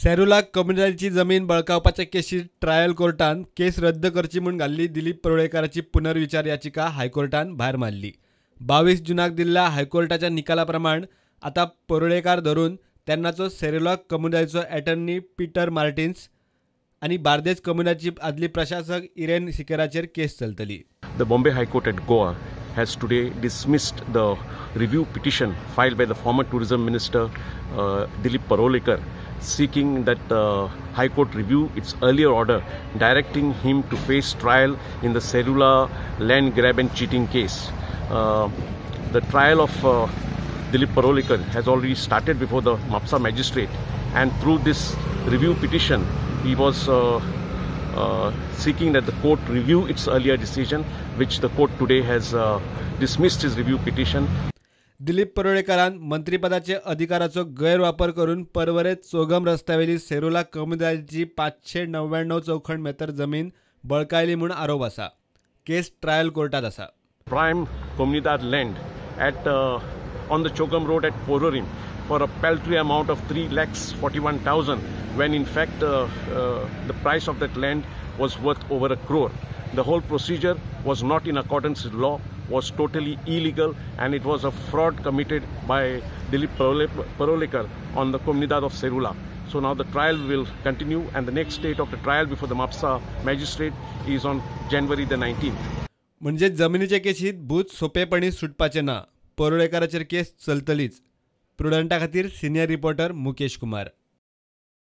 सेरुला कम्युनिटीची जमीन बळकावपाच्या केशीत ट्रायल कोर्टान केस रद्द करची म्हूण घाल्ली दिलीप परोळेकाराची पुनर्विचार याचिका हायकोर्टान भायर मारली। 22 जूनाक दिल्ल्या हायकोर्टाच्या निकाला प्रमाण आता परोळेकार धरून तेन्नाचो सेरुला कम्युनिटीचो एटर्नी पीटर मार्टिन्स आणि बार्देस कम्युनिटीची आदली प्रशासक इरेन सिकेराचेर केस चलतली। The Bombay High Court at Goa has today dismissed the review petition filed by the former tourism minister Dilip Parolekar, seeking that the High Court review its earlier order directing him to face trial in the Serula land grab and cheating case. The trial of Dilip Parolekar has already started before the MAPSA magistrate, and through this review petition he was seeking that the court review its earlier decision, which the court today has dismissed his review petition. Dilip परोळेकारान मंत्रीपदाचे अधिकाराचो गैरवापर करून परवरेत चौगम रस्त्यावेली सेरुला कम्युनिटीची 599 चौखंड मेतर जमीन बळकायली म्हूण आरोप आसा। केस trial कोर्टात आसा। Prime Comunidad land at on the Chogam Road at Pororim for a paltry amount of 3,41,000, when in fact the price of that land was worth over 1 crore. The whole procedure was not in accordance with law, was totally illegal, and it was a fraud committed by Dilip Parolekar on the Comunidad of Serula. So now the trial will continue, and the next date of the trial before the MAPSA magistrate is on January the 19th. म्हणजे जमिनीच्या केशीत भूत सोपेपणी सुटपाचे ना, परोळेकाराचेर केस चलतलीच। प्रुडंटा खातीर senior reporter Mukesh Kumar.